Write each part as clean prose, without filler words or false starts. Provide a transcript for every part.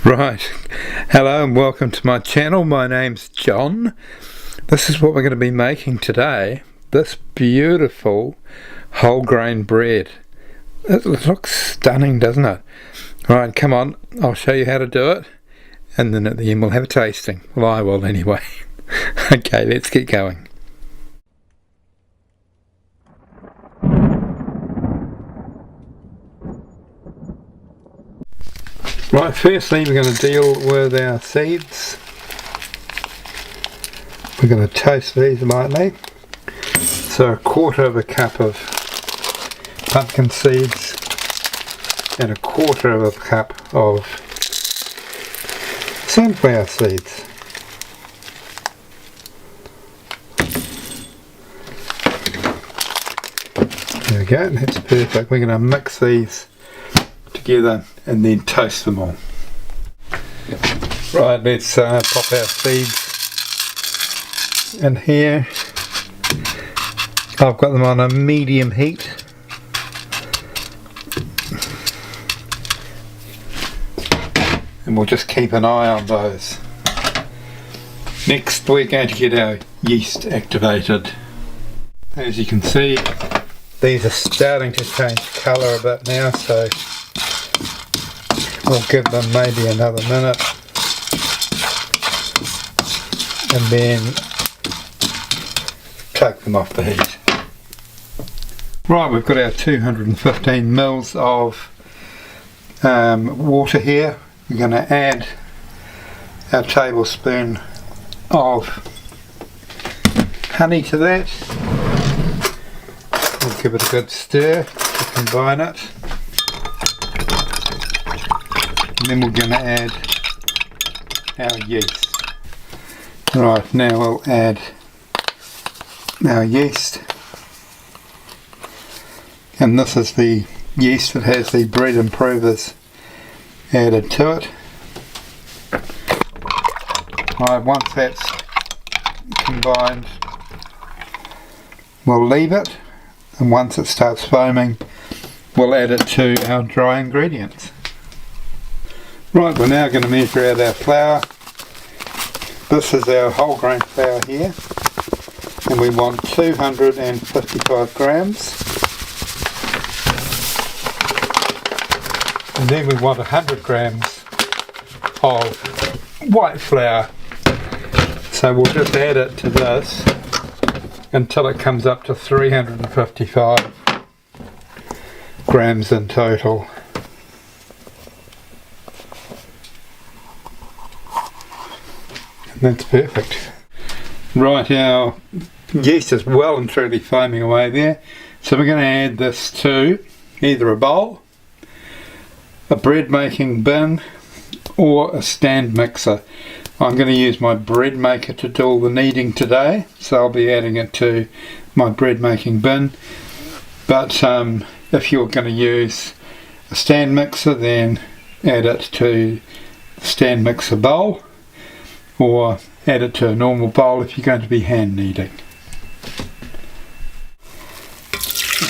Right, hello and welcome to my channel. My name's John. This is what we're going to be making today. This beautiful whole grain bread. It looks stunning, doesn't it? Right, come on, I'll show you how to do it, and then at the end we'll have a tasting. Well, I will anyway. Okay, let's get going. Right, firstly we're going to deal with our seeds. We're going to toast these lightly. So a quarter of a cup of pumpkin seeds and a quarter of a cup of sunflower seeds. There we go, that's perfect. We're going to mix these together and then toast them all. Right, let's pop our seeds in here. I've got them on a medium heat. And we'll just keep an eye on those. Next we're going to get our yeast activated. As you can see, these are starting to change colour a bit now, so we'll give them maybe another minute and then take them off the heat. Right, we've got our 215 mils of water here. We're going to add our tablespoon of honey to that. We'll give it a good stir to combine it. And then we're going to add our yeast. Right, now we'll add our yeast. And this is the yeast that has the bread improvers added to it. Right, once that's combined, we'll leave it, and once it starts foaming, we'll add it to our dry ingredients. Right, we're now going to measure out our flour. This is our whole grain flour here, and we want 255 grams. And then we want 100 grams of white flour. So we'll just add it to this until it comes up to 355 grams in total. And that's perfect. Right, our yeast is well and truly foaming away there. So we're going to add this to either a bowl, a bread making bin, or a stand mixer. I'm going to use my bread maker to do all the kneading today, so I'll be adding it to my bread making bin. But if you're going to use a stand mixer, then add it to the stand mixer bowl, or add it to a normal bowl if you're going to be hand kneading.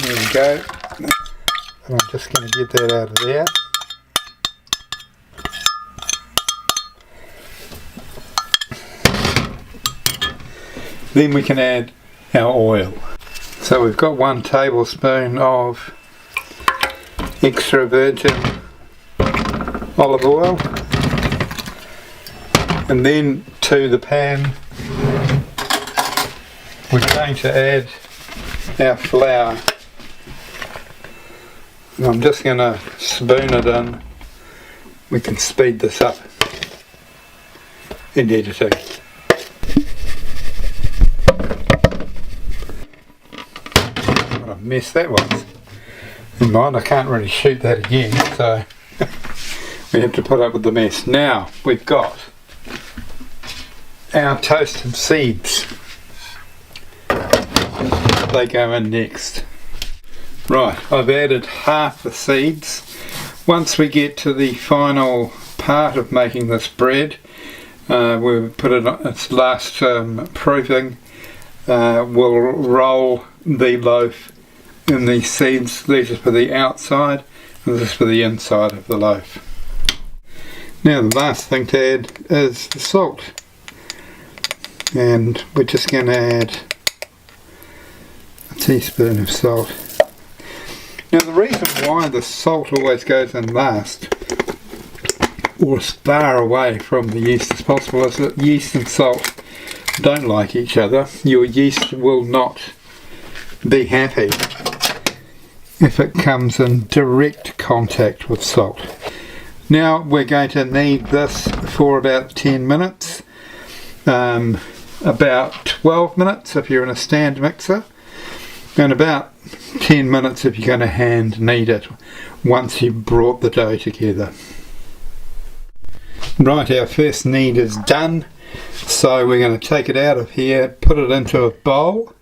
There we go. And I'm just going to get that out of there. Then we can add our oil. So we've got 1 tablespoon of extra virgin olive oil, and then to the pan we're going to add our flour. And I'm just going to spoon it in. We can speed this up in editing. What a mess that was. Never mind, I can't really shoot that again, so we have to put up with the mess. Now we've got our toasted seeds. They go in next. Right, I've added half the seeds. Once we get to the final part of making this bread, we'll put it on its last proofing. We'll roll the loaf in the seeds. These are for the outside and this is for the inside of the loaf. Now the last thing to add is the salt, and we're just going to add a teaspoon of salt. Now the reason why the salt always goes in last, or as far away from the yeast as possible, is that yeast and salt don't like each other. Your yeast will not be happy if it comes in direct contact with salt. Now we're going to knead this for about 10 minutes, about 12 minutes if you're in a stand mixer, and about 10 minutes if you're going to hand knead it once you've brought the dough together. Right, our first knead is done, so we're going to take it out of here, put it into a bowl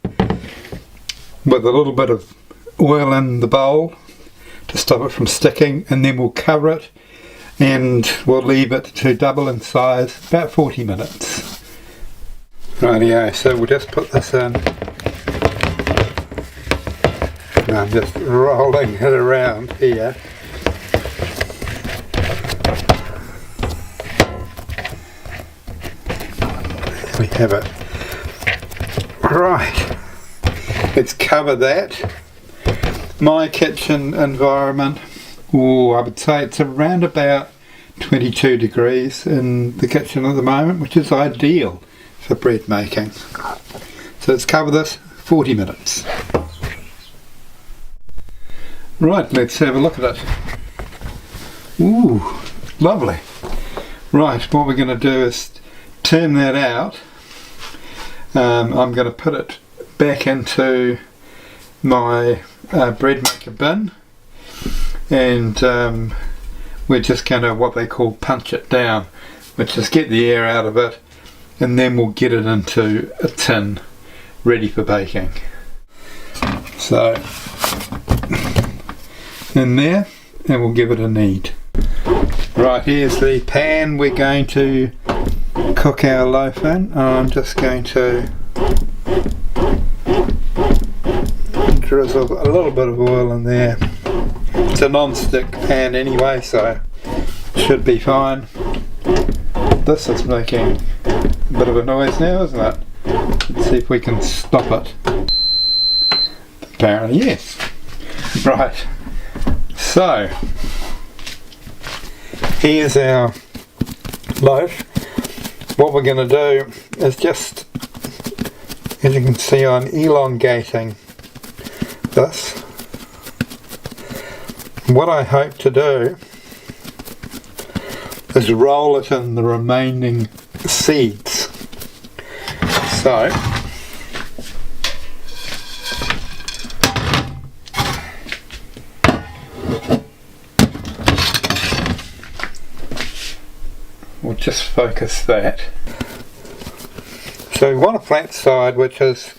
with a little bit of oil in the bowl to stop it from sticking, and then we'll cover it and we'll leave it to double in size about 40 minutes. Rightio, so we'll just put this in. I'm just rolling it around here. There we have it. Right, let's cover that. My kitchen environment, I would say it's around about 22 degrees in the kitchen at the moment, which is ideal for bread making. So let's cover this 40 minutes. Right, let's have a look at it. Ooh, lovely. Right, what we're going to do is turn that out. I'm going to put it back into my bread maker bin, and we're just going to what they call punch it down, which is get the air out of it, and then we'll get it into a tin ready for baking. So in there, and we'll give it a knead. Right, here's the pan we're going to cook our loaf in. I'm just going to drizzle a little bit of oil in there. It's a non-stick pan anyway, so it should be fine. This is making a bit of a noise now, isn't it? Let's see if we can stop it. Apparently yes. Right, so here's our loaf. What we're going to do is just, as you can see, I'm elongating this. What I hope to do is roll it in the remaining seeds. So we'll just focus that. So we want a flat side, which is,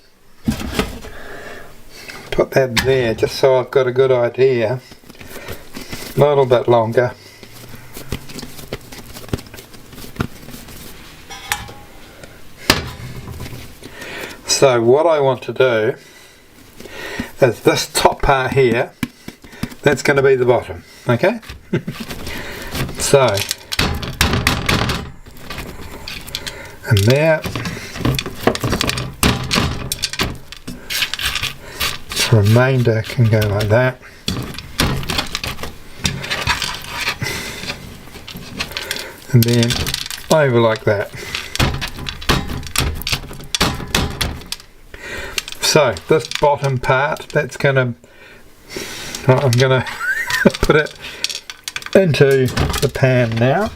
put that there just so I've got a good idea. A little bit longer. So what I want to do is this top part here, that's going to be the bottom, okay? So, and there, the remainder can go like that. And then over like that. So this bottom part, that's gonna, I'm gonna put it into the pan now.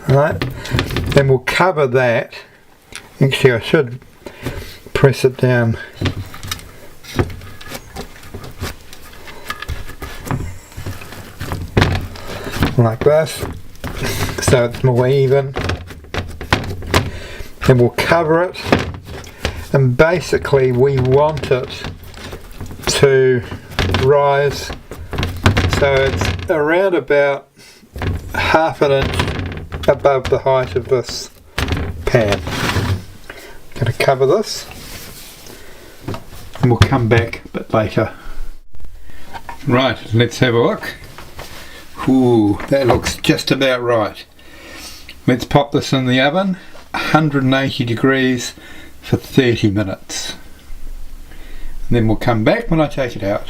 Right, then we'll cover that. Actually, I should press it down like this, so it's more even. And we'll cover it, and basically we want it to rise so it's around about half an inch above the height of this pan. I'm going to cover this and we'll come back a bit later. Right, let's have a look. Ooh, that looks just about right. Let's pop this in the oven, 180 degrees for 30 minutes. And then we'll come back when I take it out.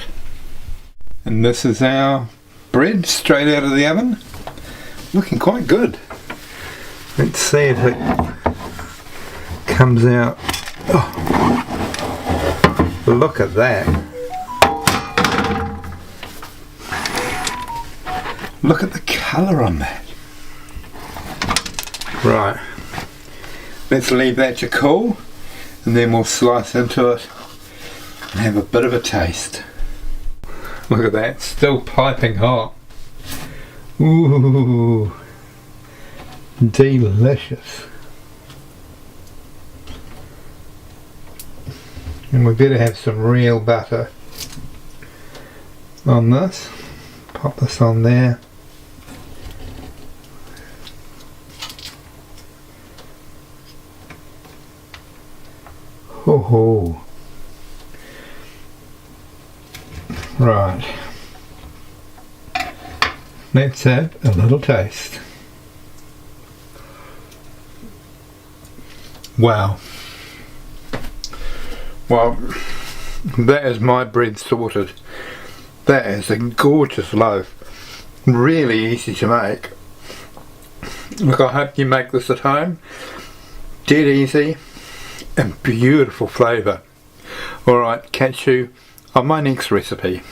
And this is our bread straight out of the oven. Looking quite good. Let's see if it comes out. Oh, look at that. Look at the colour on that. Right, let's leave that to cool and then we'll slice into it and have a bit of a taste. Look at that, still piping hot. Ooh, delicious. And we better have some real butter on this. Pop this on there. Oh, right. Let's have a little taste. Wow. Well, that is my bread sorted. That is a gorgeous loaf. Really easy to make. Look, I hope you make this at home. Dead easy. And beautiful flavour. Alright, catch you on my next recipe.